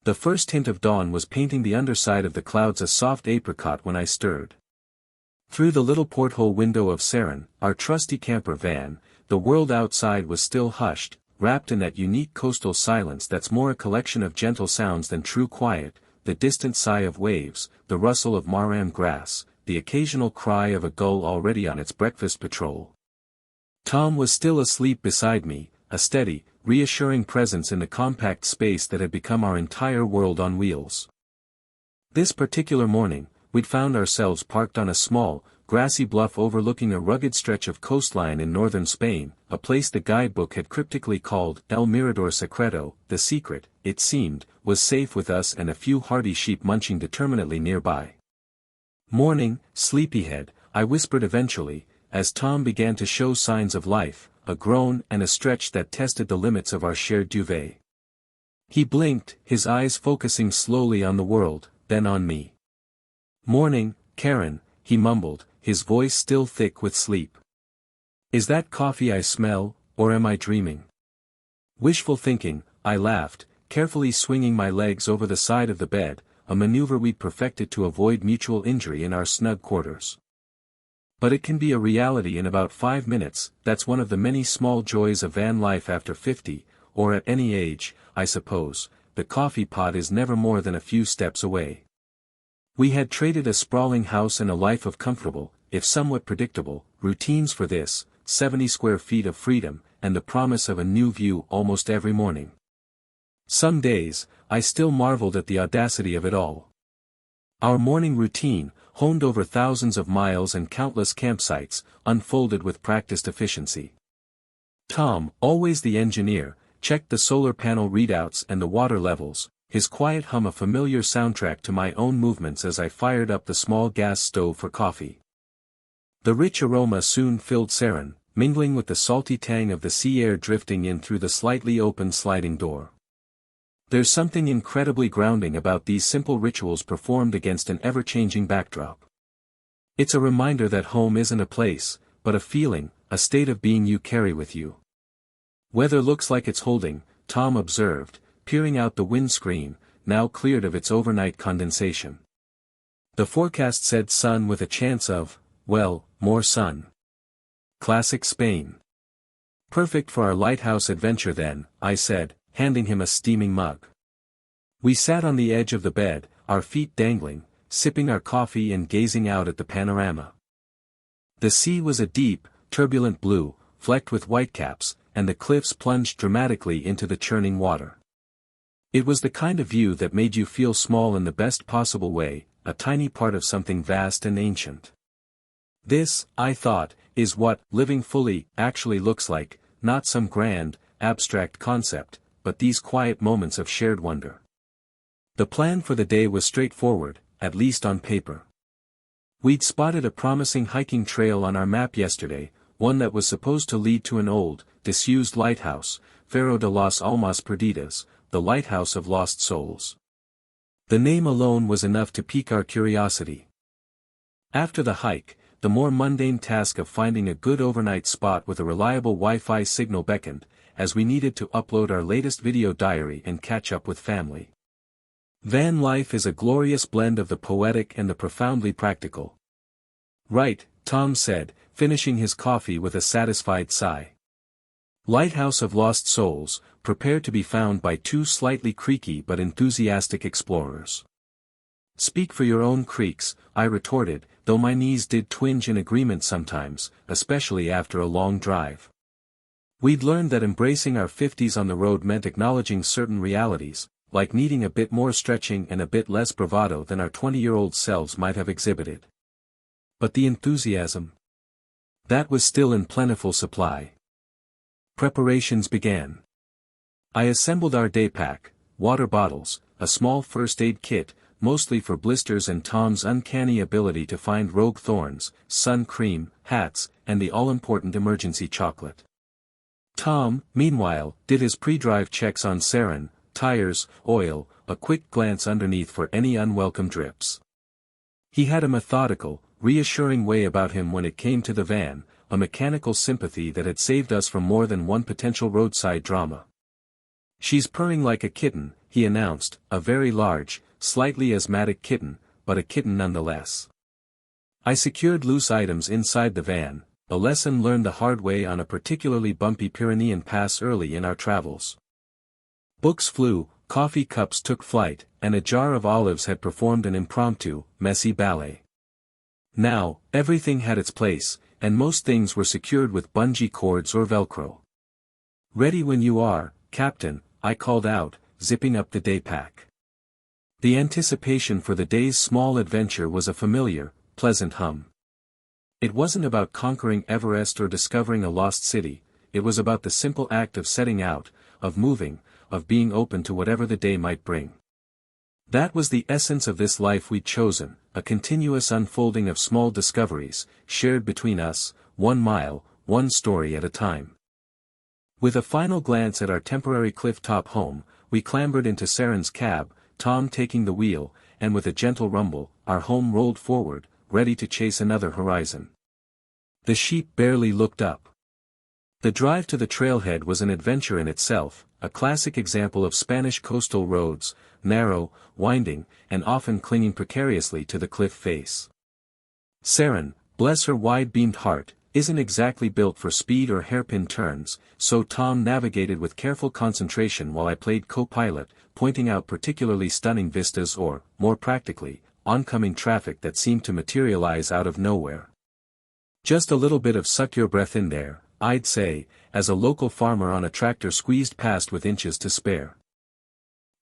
The first hint of dawn was painting the underside of the clouds a soft apricot when I stirred. Through the little porthole window of Saren, our trusty camper van, the world outside was still hushed, wrapped in that unique coastal silence that's more a collection of gentle sounds than true quiet, the distant sigh of waves, the rustle of marram grass, the occasional cry of a gull already on its breakfast patrol. Tom was still asleep beside me, a steady, reassuring presence in the compact space that had become our entire world on wheels. This particular morning, we'd found ourselves parked on a small, grassy bluff overlooking a rugged stretch of coastline in northern Spain, a place the guidebook had cryptically called El Mirador Secreto. The secret, it seemed, was safe with us and a few hardy sheep munching determinedly nearby. "Morning, sleepyhead," I whispered eventually, as Tom began to show signs of life, a groan and a stretch that tested the limits of our shared duvet. He blinked, his eyes focusing slowly on the world, then on me. "Morning, Karen," he mumbled, his voice still thick with sleep. "Is that coffee I smell, or am I dreaming?" "Wishful thinking," I laughed, carefully swinging my legs over the side of the bed, a maneuver we'd perfected to avoid mutual injury in our snug quarters. But it can be a reality in about 5 minutes. That's one of the many small joys of van life after 50, or at any age, I suppose. The coffee pot is never more than a few steps away. We had traded a sprawling house and a life of comfortable, if somewhat predictable, routines for this, 70 square feet of freedom, and the promise of a new view almost every morning. Some days, I still marveled at the audacity of it all. Our morning routine, honed over thousands of miles and countless campsites, unfolded with practiced efficiency. Tom, always the engineer, checked the solar panel readouts and the water levels, his quiet hum a familiar soundtrack to my own movements as I fired up the small gas stove for coffee. The rich aroma soon filled Saren, mingling with the salty tang of the sea air drifting in through the slightly open sliding door. There's something incredibly grounding about these simple rituals performed against an ever-changing backdrop. It's a reminder that home isn't a place, but a feeling, a state of being you carry with you. "Weather looks like it's holding," Tom observed, peering out the windscreen, now cleared of its overnight condensation. The forecast said sun with a chance of, well, more sun. Classic Spain. "Perfect for our lighthouse adventure then," I said, handing him a steaming mug. We sat on the edge of the bed, our feet dangling, sipping our coffee and gazing out at the panorama. The sea was a deep, turbulent blue, flecked with whitecaps, and the cliffs plunged dramatically into the churning water. It was the kind of view that made you feel small in the best possible way, a tiny part of something vast and ancient. This, I thought, is what living fully actually looks like, not some grand, abstract concept, but these quiet moments of shared wonder. The plan for the day was straightforward, at least on paper. We'd spotted a promising hiking trail on our map yesterday, one that was supposed to lead to an old, disused lighthouse, Faro de las Almas Perdidas, the Lighthouse of Lost Souls. The name alone was enough to pique our curiosity. After the hike, the more mundane task of finding a good overnight spot with a reliable Wi-Fi signal beckoned, as we needed to upload our latest video diary and catch up with family. Van life is a glorious blend of the poetic and the profoundly practical. "Right," Tom said, finishing his coffee with a satisfied sigh. Lighthouse of Lost Souls, prepare to be found by 2 slightly creaky but enthusiastic explorers. "Speak for your own creaks," I retorted, though my knees did twinge in agreement sometimes, especially after a long drive. We'd learned that embracing our 50s on the road meant acknowledging certain realities, like needing a bit more stretching and a bit less bravado than our 20-year-old selves might have exhibited. But the enthusiasm? That was still in plentiful supply. Preparations began. I assembled our day pack, water bottles, a small first aid kit, mostly for blisters, and Tom's uncanny ability to find rogue thorns, sun cream, hats, and the all-important emergency chocolate. Tom, meanwhile, did his pre-drive checks on Saren, tires, oil, a quick glance underneath for any unwelcome drips. He had a methodical, reassuring way about him when it came to the van, a mechanical sympathy that had saved us from more than one potential roadside drama. She's purring like a kitten, he announced, a very large, slightly asthmatic kitten, but a kitten nonetheless. I secured loose items inside the van, a lesson learned the hard way on a particularly bumpy Pyrenean pass early in our travels. Books flew, coffee cups took flight, and a jar of olives had performed an impromptu, messy ballet. Now, everything had its place, and most things were secured with bungee cords or Velcro. "Ready when you are, Captain," I called out, zipping up the day pack. The anticipation for the day's small adventure was a familiar, pleasant hum. It wasn't about conquering Everest or discovering a lost city, it was about the simple act of setting out, of moving, of being open to whatever the day might bring. That was the essence of this life we'd chosen, a continuous unfolding of small discoveries, shared between us, 1 mile, one story at a time. With a final glance at our temporary cliff-top home, we clambered into Saren's cab, Tom taking the wheel, and with a gentle rumble, our home rolled forward, ready to chase another horizon. The sheep barely looked up. The drive to the trailhead was an adventure in itself, a classic example of Spanish coastal roads, narrow, winding, and often clinging precariously to the cliff face. Saren, bless her wide-beamed heart, isn't exactly built for speed or hairpin turns, so Tom navigated with careful concentration while I played co-pilot, pointing out particularly stunning vistas or, more practically, oncoming traffic that seemed to materialize out of nowhere. Just a little bit of suck your breath in there, I'd say, as a local farmer on a tractor squeezed past with inches to spare.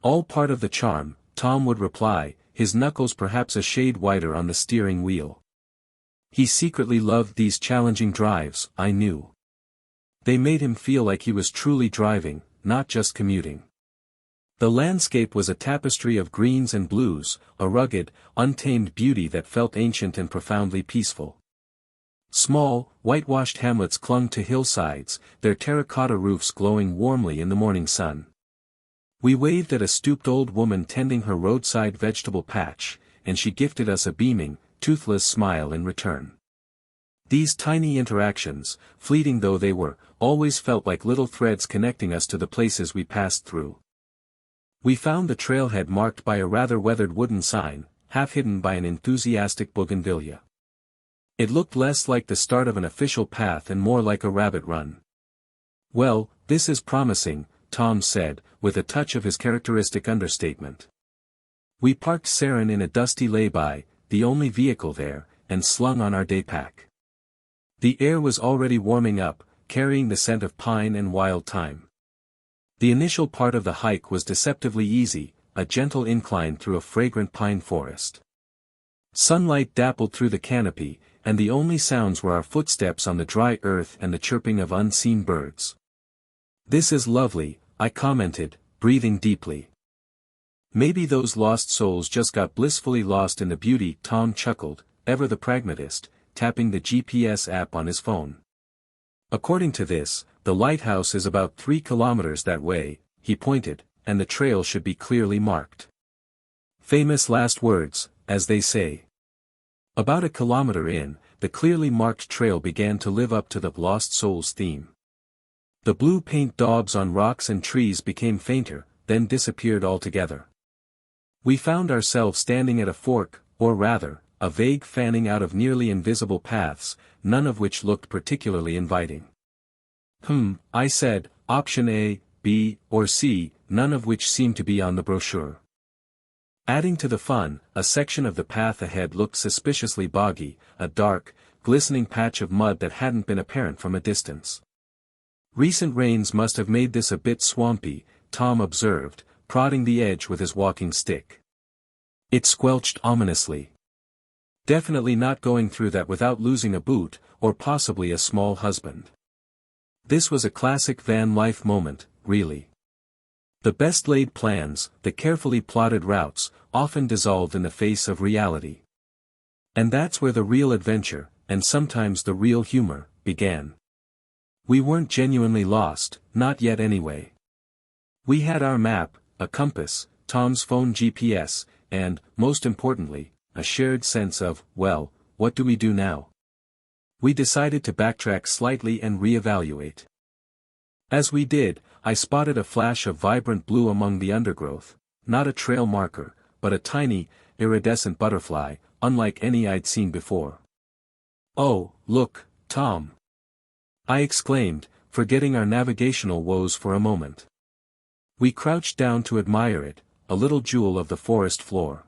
All part of the charm, Tom would reply, his knuckles perhaps a shade whiter on the steering wheel. He secretly loved these challenging drives, I knew. They made him feel like he was truly driving, not just commuting. The landscape was a tapestry of greens and blues, a rugged, untamed beauty that felt ancient and profoundly peaceful. Small, whitewashed hamlets clung to hillsides, their terracotta roofs glowing warmly in the morning sun. We waved at a stooped old woman tending her roadside vegetable patch, and she gifted us a beaming, toothless smile in return. These tiny interactions, fleeting though they were, always felt like little threads connecting us to the places we passed through. We found the trailhead marked by a rather weathered wooden sign, half hidden by an enthusiastic bougainvillea. It looked less like the start of an official path and more like a rabbit run. "Well, this is promising," Tom said, with a touch of his characteristic understatement. We parked Saren in a dusty lay-by, the only vehicle there, and slung on our day pack. The air was already warming up, carrying the scent of pine and wild thyme. The initial part of the hike was deceptively easy, a gentle incline through a fragrant pine forest. Sunlight dappled through the canopy, and the only sounds were our footsteps on the dry earth and the chirping of unseen birds. "This is lovely," I commented, breathing deeply. "Maybe those lost souls just got blissfully lost in the beauty," Tom chuckled, ever the pragmatist, tapping the GPS app on his phone. "According to this, the lighthouse is about 3 kilometers that way," he pointed, "and the trail should be clearly marked." Famous last words, as they say. About a kilometer in, the clearly marked trail began to live up to the lost souls theme. The blue paint daubs on rocks and trees became fainter, then disappeared altogether. We found ourselves standing at a fork, or rather, a vague fanning out of nearly invisible paths, none of which looked particularly inviting. I said, option A, B, or C, none of which seemed to be on the brochure. Adding to the fun, a section of the path ahead looked suspiciously boggy, a dark, glistening patch of mud that hadn't been apparent from a distance. "Recent rains must have made this a bit swampy," Tom observed, prodding the edge with his walking stick. It squelched ominously. "Definitely not going through that without losing a boot, or possibly a small husband." This was a classic van life moment, really. The best laid plans, the carefully plotted routes, often dissolved in the face of reality. And that's where the real adventure, and sometimes the real humor, began. We weren't genuinely lost, not yet anyway. We had our map, a compass, Tom's phone GPS, and, most importantly, a shared sense of, well, what do we do now? We decided to backtrack slightly and reevaluate. As we did, I spotted a flash of vibrant blue among the undergrowth, not a trail marker, but a tiny, iridescent butterfly, unlike any I'd seen before. "Oh, look, Tom!" I exclaimed, forgetting our navigational woes for a moment. We crouched down to admire it, a little jewel of the forest floor.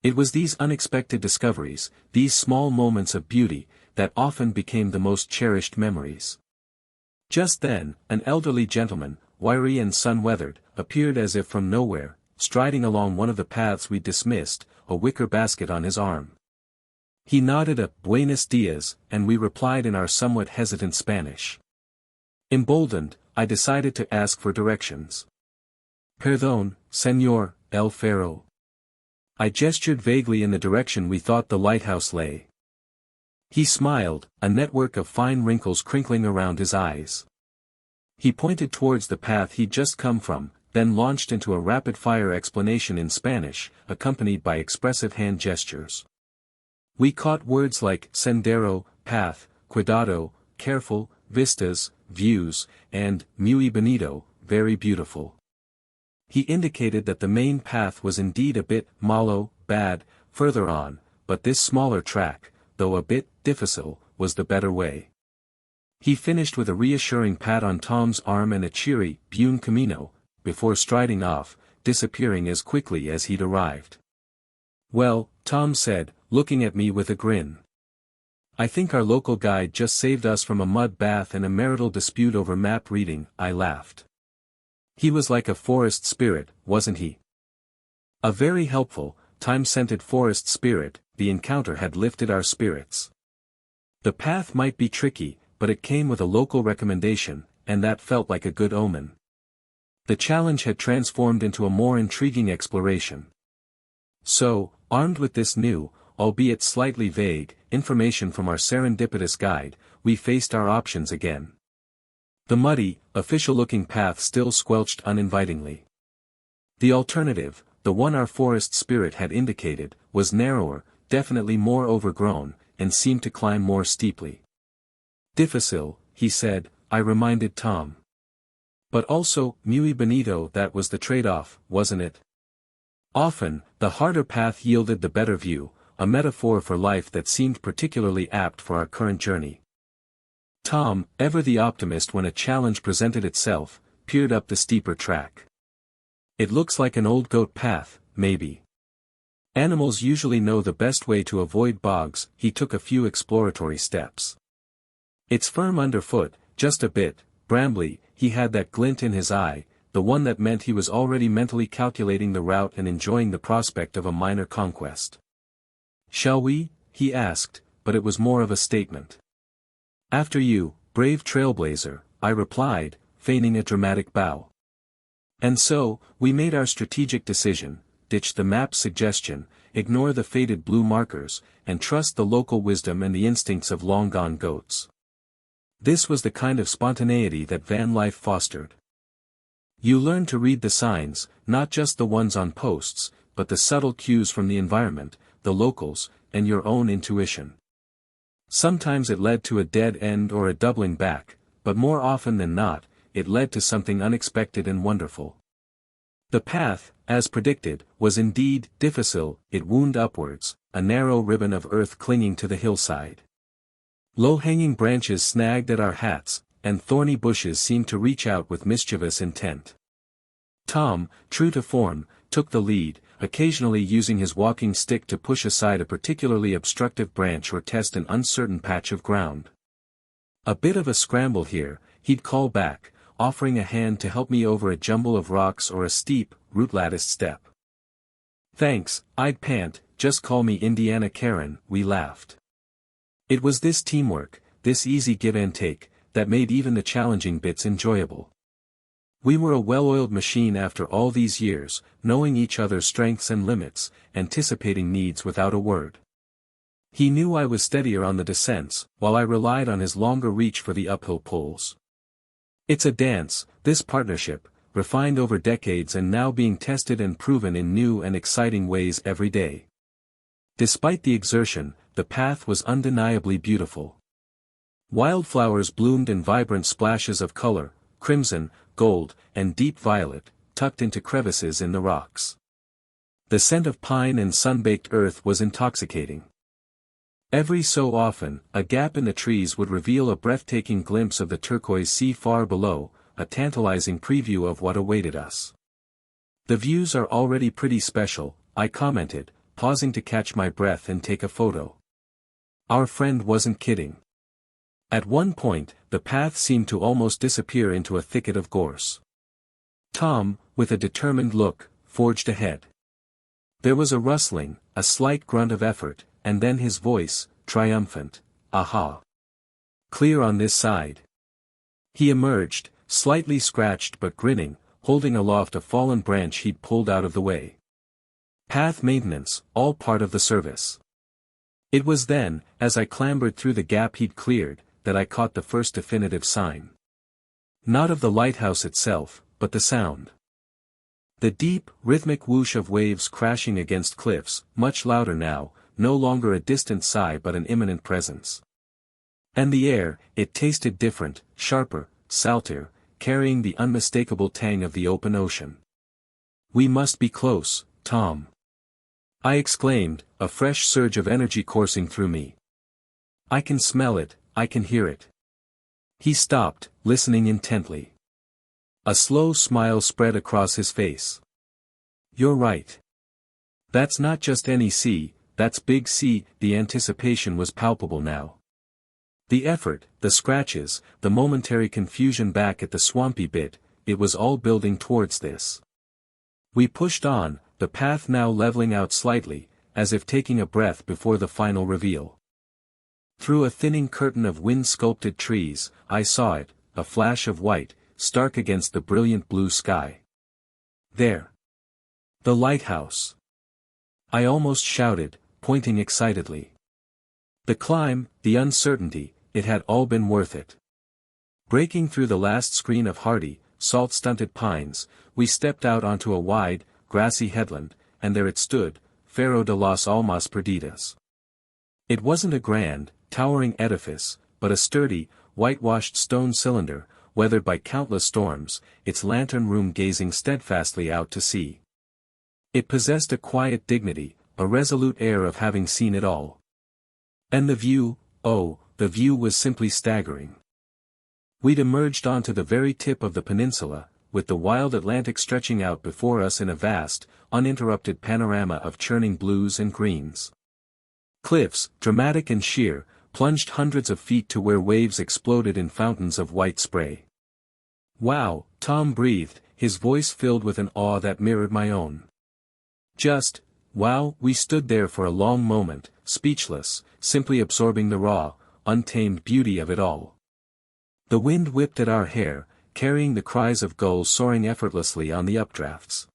It was these unexpected discoveries, these small moments of beauty, that often became the most cherished memories. Just then, an elderly gentleman, wiry and sun-weathered, appeared as if from nowhere, striding along one of the paths we dismissed, a wicker basket on his arm. He nodded a "Buenos dias," and we replied in our somewhat hesitant Spanish. Emboldened, I decided to ask for directions. "Perdón, señor, el faro." I gestured vaguely in the direction we thought the lighthouse lay. He smiled, a network of fine wrinkles crinkling around his eyes. He pointed towards the path he'd just come from, then launched into a rapid-fire explanation in Spanish, accompanied by expressive hand gestures. We caught words like sendero, path, cuidado, careful, vistas, views, and muy bonito, very beautiful. He indicated that the main path was indeed a bit malo, bad, further on, but this smaller track, though a bit difficile, was the better way. He finished with a reassuring pat on Tom's arm and a cheery "Buen camino," before striding off, disappearing as quickly as he'd arrived. "Well," Tom said, looking at me with a grin. "I think our local guide just saved us from a mud bath and a marital dispute over map reading," I laughed. He was like a forest spirit, wasn't he? A very helpful, time-scented forest spirit. The encounter had lifted our spirits. The path might be tricky, but it came with a local recommendation, and that felt like a good omen. The challenge had transformed into a more intriguing exploration. So, armed with this new, albeit slightly vague, information from our serendipitous guide, we faced our options again. The muddy, official-looking path still squelched uninvitingly. The alternative, the one our forest spirit had indicated, was narrower, definitely more overgrown, and seemed to climb more steeply. "Difícil," he said, I reminded Tom. But also, muy bonito, that was the trade-off, wasn't it? Often, the harder path yielded the better view, a metaphor for life that seemed particularly apt for our current journey. Tom, ever the optimist when a challenge presented itself, peered up the steeper track. "It looks like an old goat path, maybe. Animals usually know the best way to avoid bogs." He took a few exploratory steps. "It's firm underfoot, just a bit brambly." He had that glint in his eye, the one that meant he was already mentally calculating the route and enjoying the prospect of a minor conquest. "Shall we?" he asked, but it was more of a statement. "After you, brave trailblazer," I replied, feigning a dramatic bow. And so, we made our strategic decision: ditch the map's suggestion, ignore the faded blue markers, and trust the local wisdom and the instincts of long-gone goats. This was the kind of spontaneity that van life fostered. You learn to read the signs, not just the ones on posts, but the subtle cues from the environment, the locals, and your own intuition. Sometimes it led to a dead end or a doubling back, but more often than not, it led to something unexpected and wonderful. The path, as predicted, was indeed difficile. It wound upwards, a narrow ribbon of earth clinging to the hillside. Low-hanging branches snagged at our hats, and thorny bushes seemed to reach out with mischievous intent. Tom, true to form, took the lead, occasionally using his walking stick to push aside a particularly obstructive branch or test an uncertain patch of ground. A bit of a scramble here, he'd call back, offering a hand to help me over a jumble of rocks or a steep, root-latticed step. "Thanks," I'd pant, "just call me Indiana Karen," we laughed. It was this teamwork, this easy give and take, that made even the challenging bits enjoyable. We were a well-oiled machine after all these years, knowing each other's strengths and limits, anticipating needs without a word. He knew I was steadier on the descents, while I relied on his longer reach for the uphill pulls. It's a dance, this partnership, refined over decades and now being tested and proven in new and exciting ways every day. Despite the exertion, the path was undeniably beautiful. Wildflowers bloomed in vibrant splashes of color, crimson, gold, and deep violet, tucked into crevices in the rocks. The scent of pine and sun-baked earth was intoxicating. Every so often, a gap in the trees would reveal a breathtaking glimpse of the turquoise sea far below, a tantalizing preview of what awaited us. "The views are already pretty special," I commented, pausing to catch my breath and take a photo. Our friend wasn't kidding. At one point, the path seemed to almost disappear into a thicket of gorse. Tom, with a determined look, forged ahead. There was a rustling, a slight grunt of effort, and then his voice, triumphant, "Aha! Clear on this side." He emerged, slightly scratched but grinning, holding aloft a fallen branch he'd pulled out of the way. Path maintenance, all part of the service. It was then, as I clambered through the gap he'd cleared, that I caught the first definitive sign. Not of the lighthouse itself, but the sound. The deep, rhythmic whoosh of waves crashing against cliffs, much louder now, no longer a distant sigh but an imminent presence. And the air, it tasted different, sharper, saltier, carrying the unmistakable tang of the open ocean. "We must be close, Tom," I exclaimed, a fresh surge of energy coursing through me. "I can smell it, I can hear it." He stopped, listening intently. A slow smile spread across his face. "You're right. That's not just any sea, that's big sea." The anticipation was palpable now. The effort, the scratches, the momentary confusion back at the swampy bit, it was all building towards this. We pushed on, the path now leveling out slightly, as if taking a breath before the final reveal. Through a thinning curtain of wind-sculpted trees, I saw it, a flash of white, stark against the brilliant blue sky. There! The lighthouse! I almost shouted, pointing excitedly. The climb, the uncertainty, it had all been worth it. Breaking through the last screen of hardy, salt-stunted pines, we stepped out onto a wide, grassy headland, and there it stood, Faro de las Almas Perdidas. It wasn't a grand, towering edifice, but a sturdy, whitewashed stone cylinder, weathered by countless storms, its lantern room gazing steadfastly out to sea. It possessed a quiet dignity, a resolute air of having seen it all. And the view, oh, the view was simply staggering. We'd emerged onto the very tip of the peninsula, with the wild Atlantic stretching out before us in a vast, uninterrupted panorama of churning blues and greens. Cliffs, dramatic and sheer, plunged hundreds of feet to where waves exploded in fountains of white spray. "Wow," Tom breathed, his voice filled with an awe that mirrored my own. "Just, wow." We stood there for a long moment, speechless, simply absorbing the raw, untamed beauty of it all. The wind whipped at our hair, carrying the cries of gulls soaring effortlessly on the updrafts.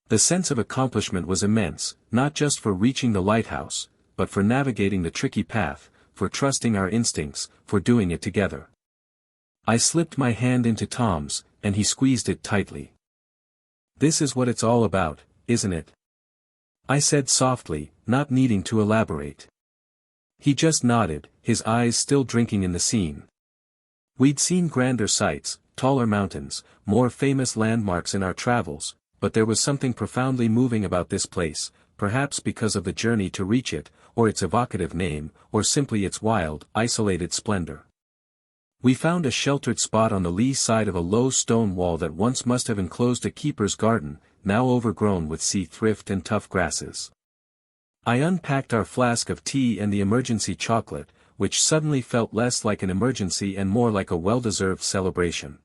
The sense of accomplishment was immense, not just for reaching the lighthouse, but for navigating the tricky path, for trusting our instincts, for doing it together. I slipped my hand into Tom's, and he squeezed it tightly. "This is what it's all about, isn't it?" I said softly, not needing to elaborate. He just nodded, his eyes still drinking in the scene. We'd seen grander sights, taller mountains, more famous landmarks in our travels, but there was something profoundly moving about this place, perhaps because of the journey to reach it, or its evocative name, or simply its wild, isolated splendor. We found a sheltered spot on the lee side of a low stone wall that once must have enclosed a keeper's garden, now overgrown with sea thrift and tough grasses. I unpacked our flask of tea and the emergency chocolate, which suddenly felt less like an emergency and more like a well-deserved celebration.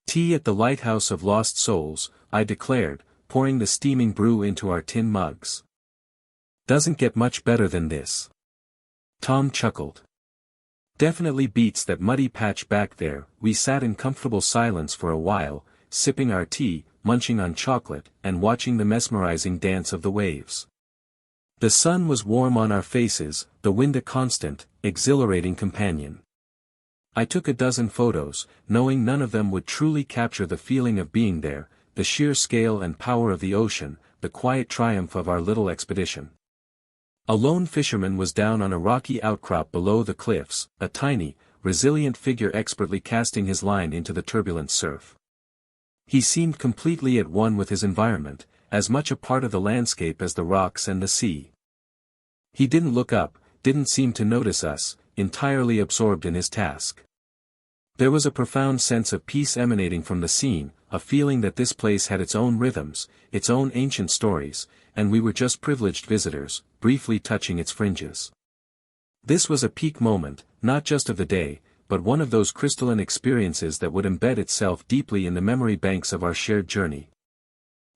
"Tea at the Lighthouse of Lost Souls," I declared, pouring the steaming brew into our tin mugs. "Doesn't get much better than this." Tom chuckled. "Definitely beats that muddy patch back there." We sat in comfortable silence for a while, sipping our tea, munching on chocolate, and watching the mesmerizing dance of the waves. The sun was warm on our faces, the wind a constant, exhilarating companion. I took a dozen photos, knowing none of them would truly capture the feeling of being there, the sheer scale and power of the ocean, the quiet triumph of our little expedition. A lone fisherman was down on a rocky outcrop below the cliffs, a tiny, resilient figure expertly casting his line into the turbulent surf. He seemed completely at one with his environment, as much a part of the landscape as the rocks and the sea. He didn't look up, didn't seem to notice us, entirely absorbed in his task. There was a profound sense of peace emanating from the scene, a feeling that this place had its own rhythms, its own ancient stories, and we were just privileged visitors, briefly touching its fringes. This was a peak moment, not just of the day, but one of those crystalline experiences that would embed itself deeply in the memory banks of our shared journey.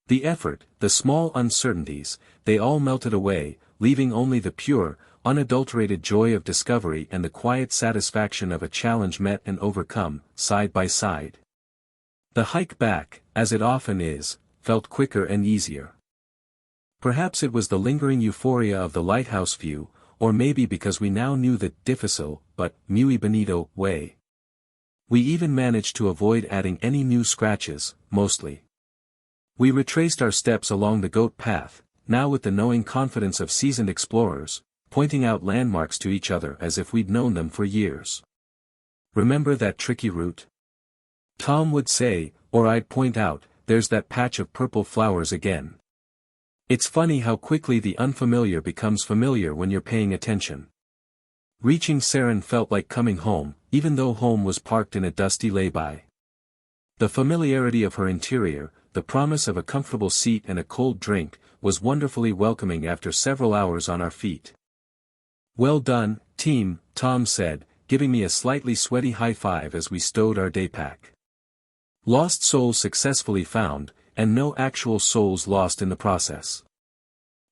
The effort, the small uncertainties, they all melted away, leaving only the pure, unadulterated joy of discovery and the quiet satisfaction of a challenge met and overcome, side by side. The hike back, as it often is, felt quicker and easier. Perhaps it was the lingering euphoria of the lighthouse view, or maybe because we now knew the difficile, but muy bonito, way. We even managed to avoid adding any new scratches, mostly. We retraced our steps along the goat path, now with the knowing confidence of seasoned explorers, pointing out landmarks to each other as if we'd known them for years. "Remember that tricky route?" Tom would say, or I'd point out, "There's that patch of purple flowers again." It's funny how quickly the unfamiliar becomes familiar when you're paying attention. Reaching Saren felt like coming home, even though home was parked in a dusty lay-by. The familiarity of her interior, the promise of a comfortable seat and a cold drink, was wonderfully welcoming after several hours on our feet. "Well done, team," Tom said, giving me a slightly sweaty high five as we stowed our day pack. Lost souls successfully found, and no actual souls lost in the process.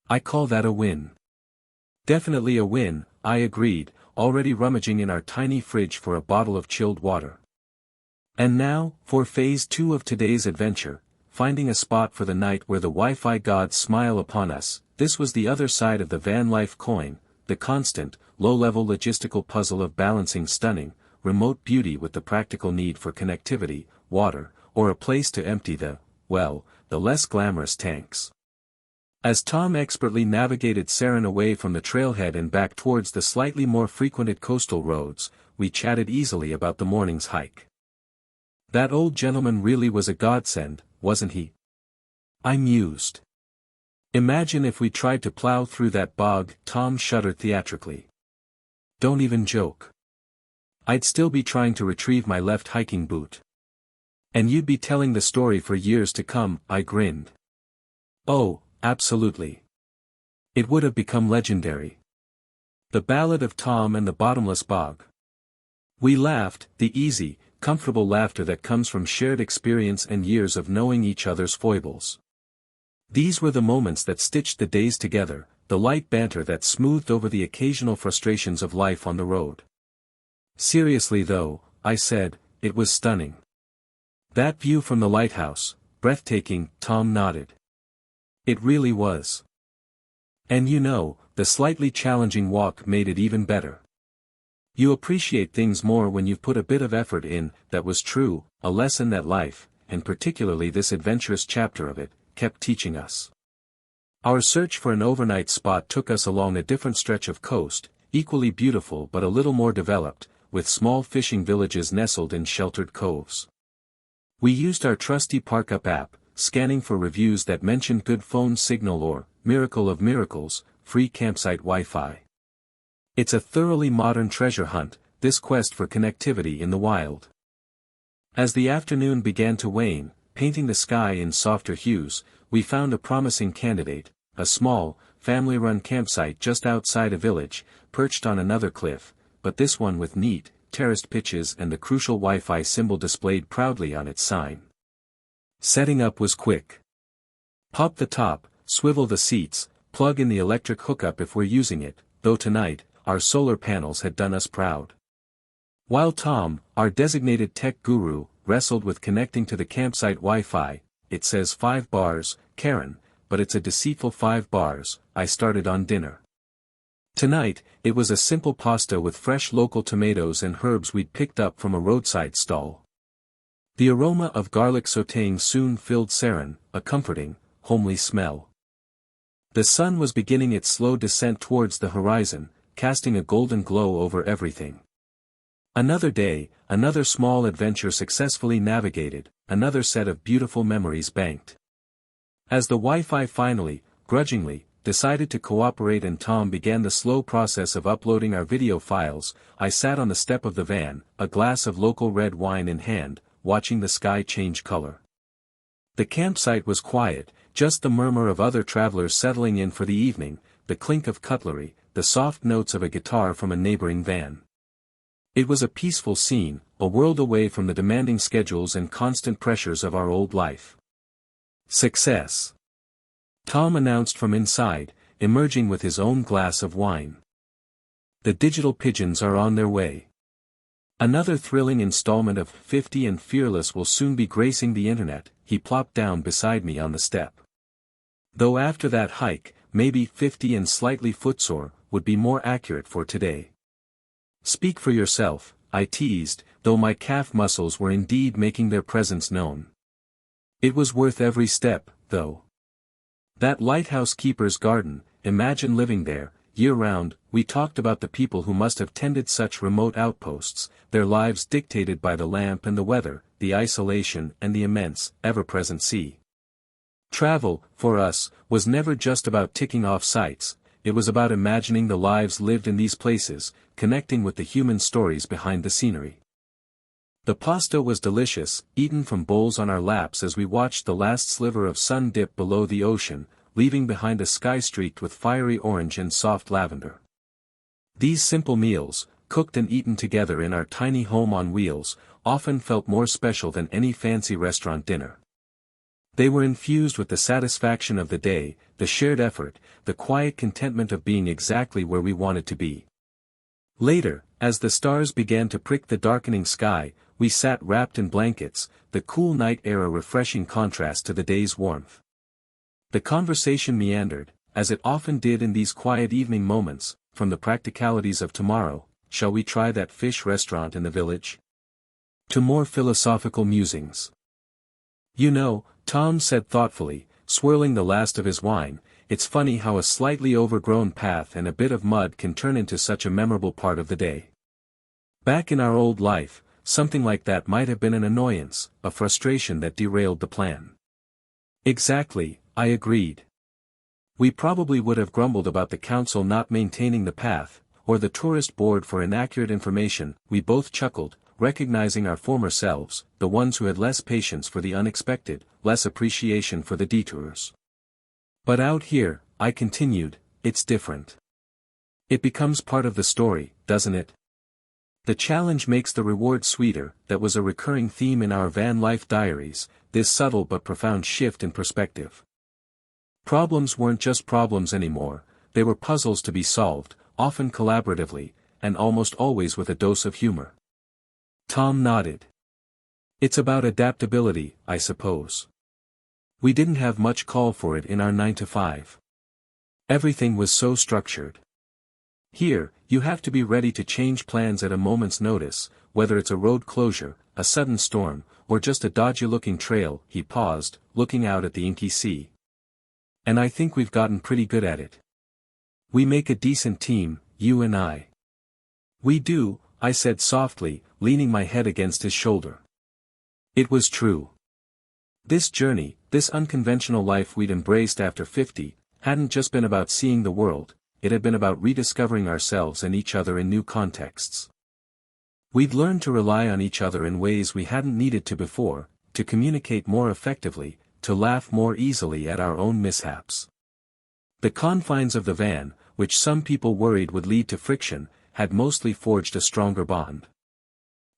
I call that a win. Definitely a win, I agreed, already rummaging in our tiny fridge for a bottle of chilled water. And now, for phase 2 of today's adventure, finding a spot for the night where the Wi-Fi gods smile upon us. This was the other side of the van life coin, the constant, low-level logistical puzzle of balancing stunning, remote beauty with the practical need for connectivity, water, or a place to empty the less glamorous tanks. As Tom expertly navigated Saren away from the trailhead and back towards the slightly more frequented coastal roads, we chatted easily about the morning's hike. That old gentleman really was a godsend, wasn't he? I mused. Imagine if we tried to plow through that bog, Tom shuddered theatrically. Don't even joke. I'd still be trying to retrieve my left hiking boot. And you'd be telling the story for years to come, I grinned. Oh, absolutely. It would have become legendary. The Ballad of Tom and the Bottomless Bog. We laughed, the easy, comfortable laughter that comes from shared experience and years of knowing each other's foibles. These were the moments that stitched the days together, the light banter that smoothed over the occasional frustrations of life on the road. Seriously though, I said, it was stunning. That view from the lighthouse, breathtaking, Tom nodded. It really was. And you know, the slightly challenging walk made it even better. You appreciate things more when you've put a bit of effort in. That was true, a lesson that life, and particularly this adventurous chapter of it, kept teaching us. Our search for an overnight spot took us along a different stretch of coast, equally beautiful but a little more developed, with small fishing villages nestled in sheltered coves. We used our trusty ParkUp app, scanning for reviews that mentioned good phone signal or, miracle of miracles, free campsite Wi-Fi. It's a thoroughly modern treasure hunt, this quest for connectivity in the wild. As the afternoon began to wane, painting the sky in softer hues, we found a promising candidate, a small, family-run campsite just outside a village, perched on another cliff, but this one with neat, terraced pitches and the crucial Wi-Fi symbol displayed proudly on its sign. Setting up was quick. Pop the top, swivel the seats, plug in the electric hookup if we're using it, though tonight, our solar panels had done us proud. While Tom, our designated tech guru, wrestled with connecting to the campsite Wi-Fi, it says 5 bars, Karen, but it's a deceitful 5 bars, I started on dinner. Tonight, it was a simple pasta with fresh local tomatoes and herbs we'd picked up from a roadside stall. The aroma of garlic sautéing soon filled Saren, a comforting, homely smell. The sun was beginning its slow descent towards the horizon, casting a golden glow over everything. Another day, another small adventure successfully navigated, another set of beautiful memories banked. As the Wi-Fi finally, grudgingly, decided to cooperate and Tom began the slow process of uploading our video files, I sat on the step of the van, a glass of local red wine in hand, watching the sky change color. The campsite was quiet, just the murmur of other travelers settling in for the evening, the clink of cutlery, the soft notes of a guitar from a neighboring van. It was a peaceful scene, a world away from the demanding schedules and constant pressures of our old life. Success! Tom announced from inside, emerging with his own glass of wine. The digital pigeons are on their way. Another thrilling installment of 50 and Fearless will soon be gracing the internet. He plopped down beside me on the step. Though after that hike, maybe 50 and slightly footsore, would be more accurate for today. Speak for yourself, I teased, though my calf muscles were indeed making their presence known. It was worth every step, though. That lighthouse keeper's garden, imagine living there, year-round. We talked about the people who must have tended such remote outposts, their lives dictated by the lamp and the weather, the isolation and the immense, ever-present sea. Travel, for us, was never just about ticking off sites, it was about imagining the lives lived in these places, connecting with the human stories behind the scenery. The pasta was delicious, eaten from bowls on our laps as we watched the last sliver of sun dip below the ocean, leaving behind a sky streaked with fiery orange and soft lavender. These simple meals, cooked and eaten together in our tiny home on wheels, often felt more special than any fancy restaurant dinner. They were infused with the satisfaction of the day, the shared effort, the quiet contentment of being exactly where we wanted to be. Later, as the stars began to prick the darkening sky, we sat wrapped in blankets, the cool night air a refreshing contrast to the day's warmth. The conversation meandered, as it often did in these quiet evening moments, from the practicalities of tomorrow, shall we try that fish restaurant in the village? To more philosophical musings. You know, Tom said thoughtfully, swirling the last of his wine, it's funny how a slightly overgrown path and a bit of mud can turn into such a memorable part of the day. Back in our old life, something like that might have been an annoyance, a frustration that derailed the plan. Exactly, I agreed. We probably would have grumbled about the council not maintaining the path, or the tourist board for inaccurate information. We both chuckled, recognizing our former selves, the ones who had less patience for the unexpected, less appreciation for the detours. But out here, I continued, it's different. It becomes part of the story, doesn't it? The challenge makes the reward sweeter. That was a recurring theme in our van life diaries, this subtle but profound shift in perspective. Problems weren't just problems anymore, they were puzzles to be solved, often collaboratively, and almost always with a dose of humor. Tom nodded. It's about adaptability, I suppose. We didn't have much call for it in our 9-to-5. Everything was so structured. Here, you have to be ready to change plans at a moment's notice, whether it's a road closure, a sudden storm, or just a dodgy-looking trail. He paused, looking out at the inky sea. And I think we've gotten pretty good at it. We make a decent team, you and I. We do, I said softly, leaning my head against his shoulder. It was true. This journey, this unconventional life we'd embraced after 50, hadn't just been about seeing the world, it had been about rediscovering ourselves and each other in new contexts. We'd learned to rely on each other in ways we hadn't needed to before, to communicate more effectively, to laugh more easily at our own mishaps. The confines of the van, which some people worried would lead to friction, had mostly forged a stronger bond.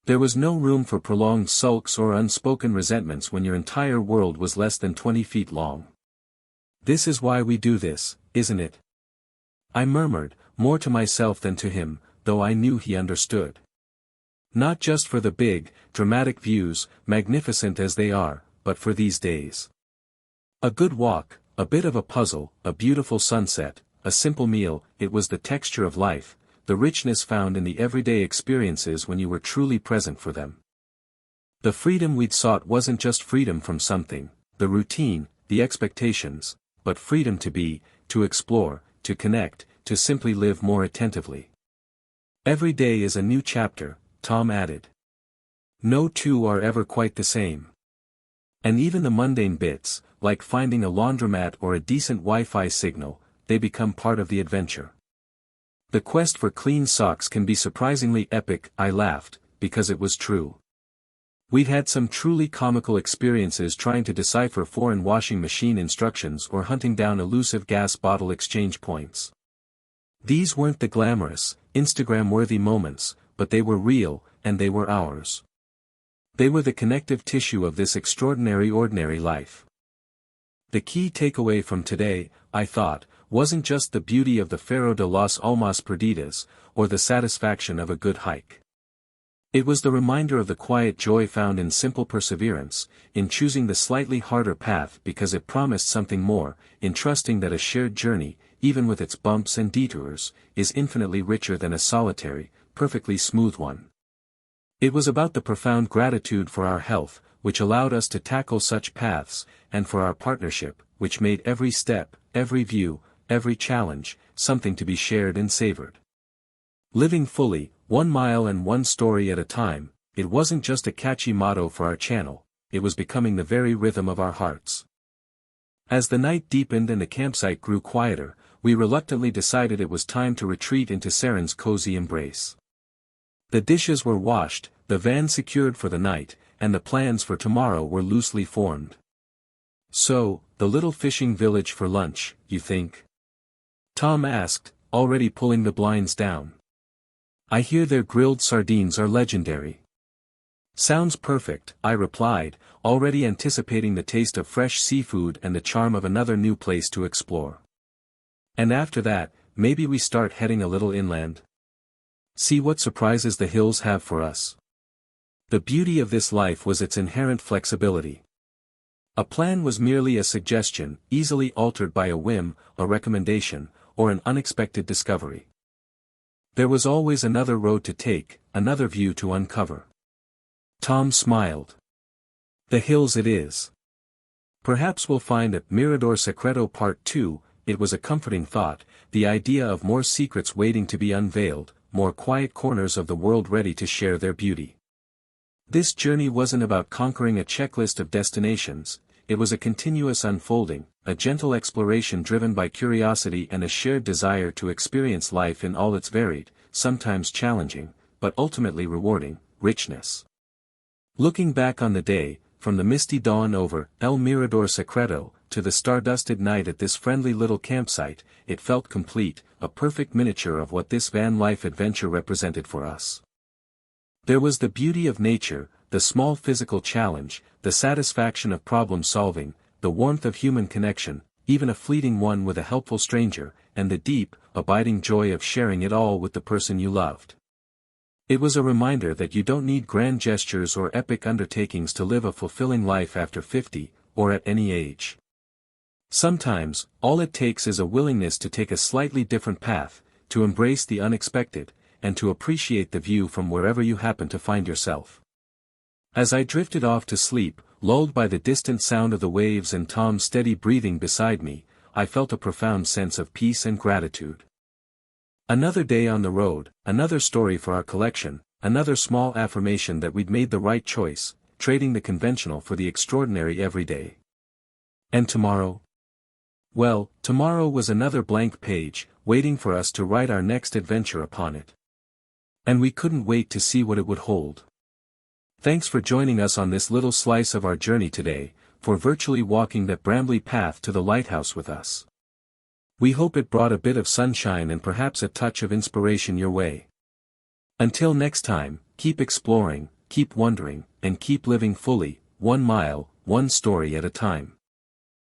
There was no room for prolonged sulks or unspoken resentments when your entire world was less than 20 feet long. This is why we do this, isn't it? I murmured, more to myself than to him, though I knew he understood. Not just for the big, dramatic views, magnificent as they are, but for these days. A good walk, a bit of a puzzle, a beautiful sunset, a simple meal, it was the texture of life, the richness found in the everyday experiences when you were truly present for them. The freedom we'd sought wasn't just freedom from something, the routine, the expectations, but freedom to be, to explore, to connect, to simply live more attentively. Every day is a new chapter, Tom added. No two are ever quite the same. And even the mundane bits, like finding a laundromat or a decent Wi-Fi signal, they become part of the adventure. The quest for clean socks can be surprisingly epic, I laughed, because it was true. We'd had some truly comical experiences trying to decipher foreign washing machine instructions or hunting down elusive gas bottle exchange points. These weren't the glamorous, Instagram-worthy moments, but they were real, and they were ours. They were the connective tissue of this extraordinary ordinary life. The key takeaway from today, I thought, wasn't just the beauty of the Cerro de las Almas Perdidas, or the satisfaction of a good hike. It was the reminder of the quiet joy found in simple perseverance, in choosing the slightly harder path because it promised something more, in trusting that a shared journey, even with its bumps and detours, is infinitely richer than a solitary, perfectly smooth one. It was about the profound gratitude for our health, which allowed us to tackle such paths, and for our partnership, which made every step, every view, every challenge, something to be shared and savored. Living fully, 1 mile and one story at a time, it wasn't just a catchy motto for our channel, it was becoming the very rhythm of our hearts. As the night deepened and the campsite grew quieter, we reluctantly decided it was time to retreat into Saren's cozy embrace. The dishes were washed, the van secured for the night, and the plans for tomorrow were loosely formed. So, the little fishing village for lunch, you think? Tom asked, already pulling the blinds down. I hear their grilled sardines are legendary. Sounds perfect, I replied, already anticipating the taste of fresh seafood and the charm of another new place to explore. And after that, maybe we start heading a little inland. See what surprises the hills have for us. The beauty of this life was its inherent flexibility. A plan was merely a suggestion, easily altered by a whim, a recommendation, or an unexpected discovery. There was always another road to take, another view to uncover. Tom smiled. The hills it is. Perhaps we'll find a Mirador Secreto Part 2, it was a comforting thought, the idea of more secrets waiting to be unveiled, more quiet corners of the world ready to share their beauty. This journey wasn't about conquering a checklist of destinations, it was a continuous unfolding, a gentle exploration driven by curiosity and a shared desire to experience life in all its varied, sometimes challenging, but ultimately rewarding, richness. Looking back on the day, from the misty dawn over El Mirador Secreto, to the star-dusted night at this friendly little campsite, it felt complete, a perfect miniature of what this van life adventure represented for us. There was the beauty of nature, the small physical challenge, the satisfaction of problem solving, the warmth of human connection, even a fleeting one with a helpful stranger, and the deep, abiding joy of sharing it all with the person you loved. It was a reminder that you don't need grand gestures or epic undertakings to live a fulfilling life after 50, or at any age. Sometimes, all it takes is a willingness to take a slightly different path, to embrace the unexpected, and to appreciate the view from wherever you happen to find yourself. As I drifted off to sleep, lulled by the distant sound of the waves and Tom's steady breathing beside me, I felt a profound sense of peace and gratitude. Another day on the road, another story for our collection, another small affirmation that we'd made the right choice, trading the conventional for the extraordinary every day. And tomorrow? Well, tomorrow was another blank page, waiting for us to write our next adventure upon it. And we couldn't wait to see what it would hold. Thanks for joining us on this little slice of our journey today, for virtually walking that brambly path to the lighthouse with us. We hope it brought a bit of sunshine and perhaps a touch of inspiration your way. Until next time, keep exploring, keep wondering, and keep living fully, 1 mile, one story at a time.